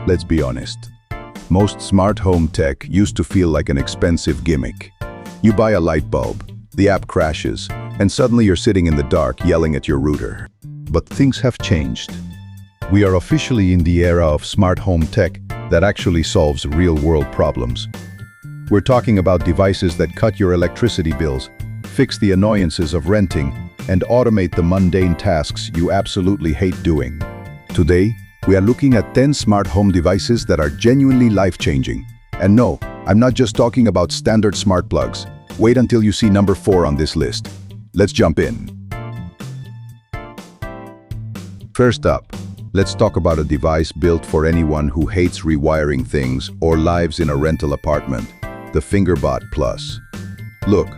Let's be honest. Most smart home tech used to feel like an expensive gimmick. You buy a light bulb, the app crashes, and suddenly you're sitting in the dark yelling at your router. But things have changed. We are officially in the era of smart home tech that actually solves real-world problems. We're talking about devices that cut your electricity bills, fix the annoyances of renting, and automate the mundane tasks you absolutely hate doing. Today, we are looking at 10 smart home devices that are genuinely life-changing. And no, I'm not just talking about standard smart plugs. Wait until you see number 4 on this list. Let's jump in. First up, let's talk about a device built for anyone who hates rewiring things or lives in a rental apartment, the Fingerbot Plus. Look,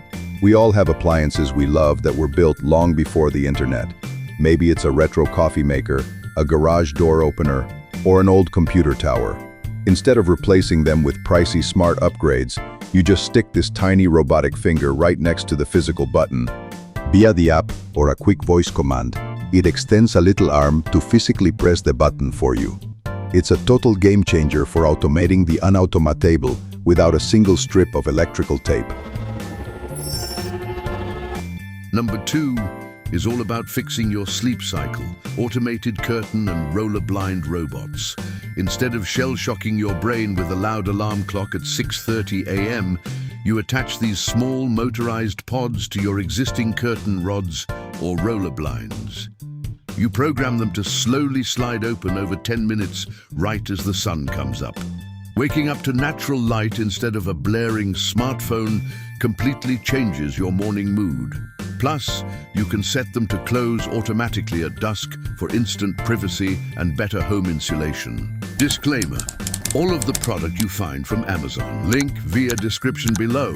we all have appliances we love that were built long before the internet. Maybe it's a retro coffee maker, a garage door opener, or an old computer tower. Instead of replacing them with pricey smart upgrades, you just stick this tiny robotic finger right next to the physical button. Via the app or a quick voice command, it extends a little arm to physically press the button for you. It's a total game changer for automating the unautomatable without a single strip of electrical tape. Number 2 is all about fixing your sleep cycle, automated curtain and roller blind robots. Instead of shell-shocking your brain with a loud alarm clock at 6:30 a.m., you attach these small motorized pods to your existing curtain rods or roller blinds. You program them to slowly slide open over 10 minutes right as the sun comes up. Waking up to natural light instead of a blaring smartphone completely changes your morning mood. Plus, you can set them to close automatically at dusk for instant privacy and better home insulation. Disclaimer: all of the product you find from Amazon. Link via description below.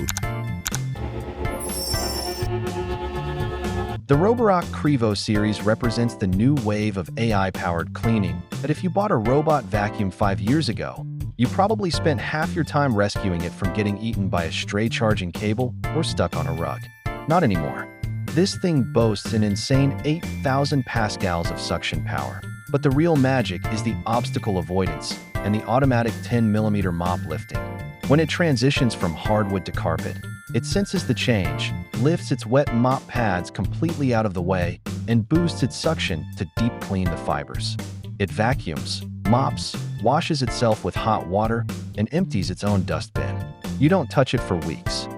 The Roborock Crevo series represents the new wave of AI-powered cleaning, but if you bought a robot vacuum 5 years ago, you probably spent half your time rescuing it from getting eaten by a stray charging cable or stuck on a rug. Not anymore. This thing boasts an insane 8,000 pascals of suction power. But the real magic is the obstacle avoidance and the automatic 10mm mop lifting. When it transitions from hardwood to carpet, it senses the change, lifts its wet mop pads completely out of the way, and boosts its suction to deep clean the fibers. It vacuums, mops, washes itself with hot water, and empties its own dustbin. You don't touch it for weeks.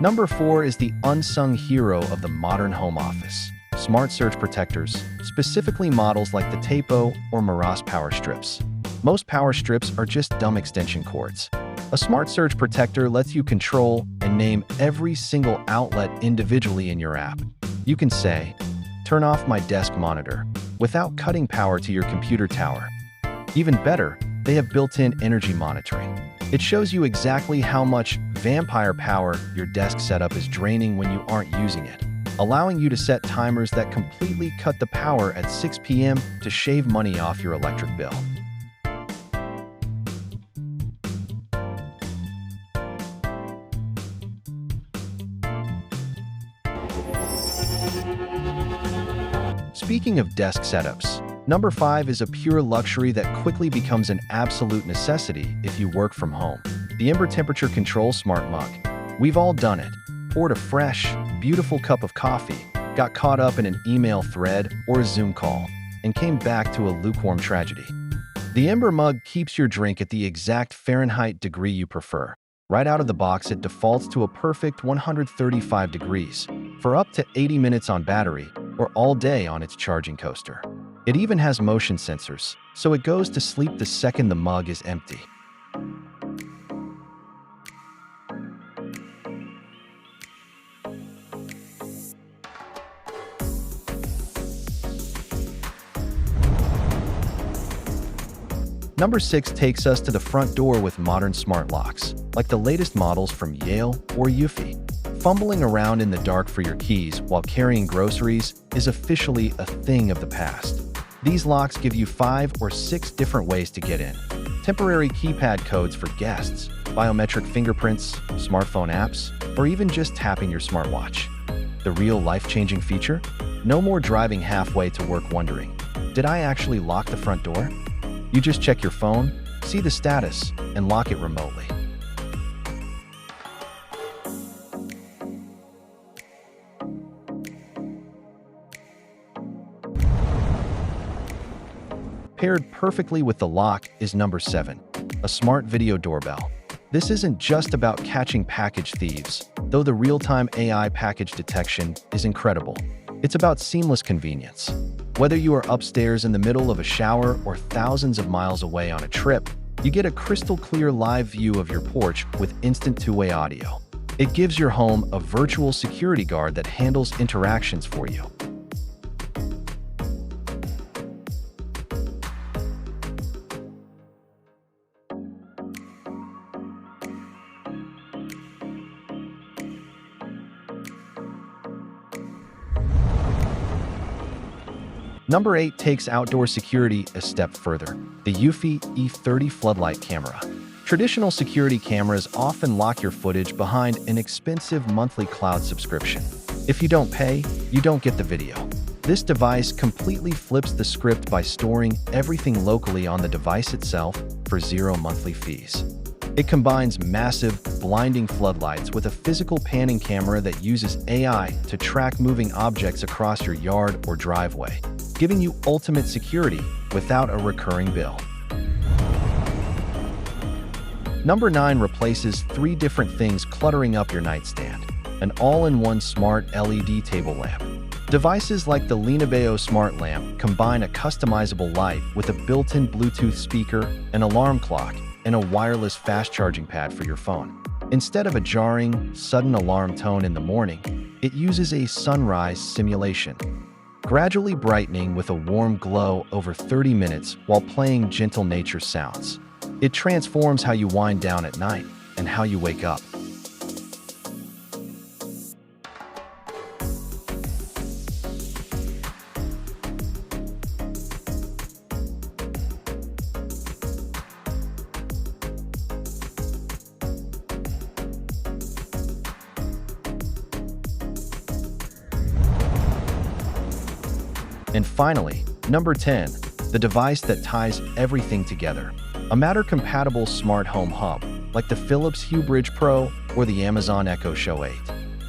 Number 4 is the unsung hero of the modern home office: smart surge protectors, specifically models like the Tapo or Maras power strips. Most power strips are just dumb extension cords. A smart surge protector lets you control and name every single outlet individually in your app. You can say, "Turn off my desk monitor," without cutting power to your computer tower. Even better, they have built-in energy monitoring. It shows you exactly how much vampire power your desk setup is draining when you aren't using it, allowing you to set timers that completely cut the power at 6 p.m. to shave money off your electric bill. Speaking of desk setups, number 5 is a pure luxury that quickly becomes an absolute necessity if you work from home: the Ember Temperature Control Smart Mug. We've all done it. Poured a fresh, beautiful cup of coffee, got caught up in an email thread or a Zoom call, and came back to a lukewarm tragedy. The Ember Mug keeps your drink at the exact Fahrenheit degree you prefer. Right out of the box, it defaults to a perfect 135 degrees for up to 80 minutes on battery or all day on its charging coaster. It even has motion sensors, so it goes to sleep the second the mug is empty. Number 6 takes us to the front door with modern smart locks, like the latest models from Yale or Eufy. Fumbling around in the dark for your keys while carrying groceries is officially a thing of the past. These locks give you 5 or 6 different ways to get in. Temporary keypad codes for guests, biometric fingerprints, smartphone apps, or even just tapping your smartwatch. The real life-changing feature? No more driving halfway to work wondering, did I actually lock the front door? You just check your phone, see the status, and lock it remotely. Paired perfectly with the lock is number 7, a smart video doorbell. This isn't just about catching package thieves, though the real-time AI package detection is incredible. It's about seamless convenience. Whether you are upstairs in the middle of a shower or thousands of miles away on a trip, you get a crystal-clear live view of your porch with instant two-way audio. It gives your home a virtual security guard that handles interactions for you. Number 8 takes outdoor security a step further, the Eufy E30 floodlight camera. Traditional security cameras often lock your footage behind an expensive monthly cloud subscription. If you don't pay, you don't get the video. This device completely flips the script by storing everything locally on the device itself for 0 monthly fees. It combines massive, blinding floodlights with a physical panning camera that uses AI to track moving objects across your yard or driveway, giving you ultimate security without a recurring bill. Number 9 replaces 3 different things cluttering up your nightstand: an all-in-one smart LED table lamp. Devices like the Linabeo Smart Lamp combine a customizable light with a built-in Bluetooth speaker, an alarm clock, and a wireless fast-charging pad for your phone. Instead of a jarring, sudden alarm tone in the morning, it uses a sunrise simulation, gradually brightening with a warm glow over 30 minutes while playing gentle nature sounds. It transforms how you wind down at night and how you wake up. And finally, number 10, the device that ties everything together. A Matter-compatible smart home hub, like the Philips Hue Bridge Pro or the Amazon Echo Show 8.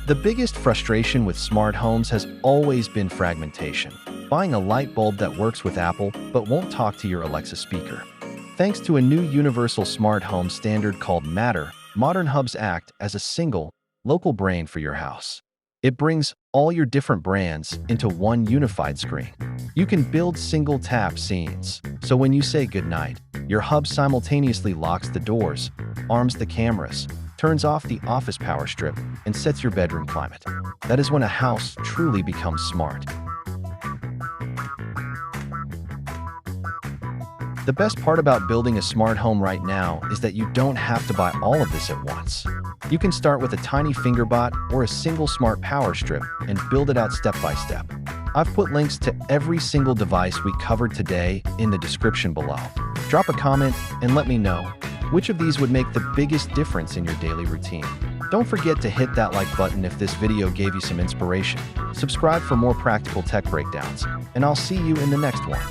The biggest frustration with smart homes has always been fragmentation. Buying a light bulb that works with Apple but won't talk to your Alexa speaker. Thanks to a new universal smart home standard called Matter, modern hubs act as a single, local brain for your house. It brings all your different brands into one unified screen. You can build single-tap scenes, so when you say goodnight, your hub simultaneously locks the doors, arms the cameras, turns off the office power strip, and sets your bedroom climate. That is when a house truly becomes smart. The best part about building a smart home right now is that you don't have to buy all of this at once. You can start with a tiny fingerbot or a single smart power strip and build it out step by step. I've put links to every single device we covered today in the description below. Drop a comment and let me know which of these would make the biggest difference in your daily routine. Don't forget to hit that like button if this video gave you some inspiration. Subscribe for more practical tech breakdowns, and I'll see you in the next one.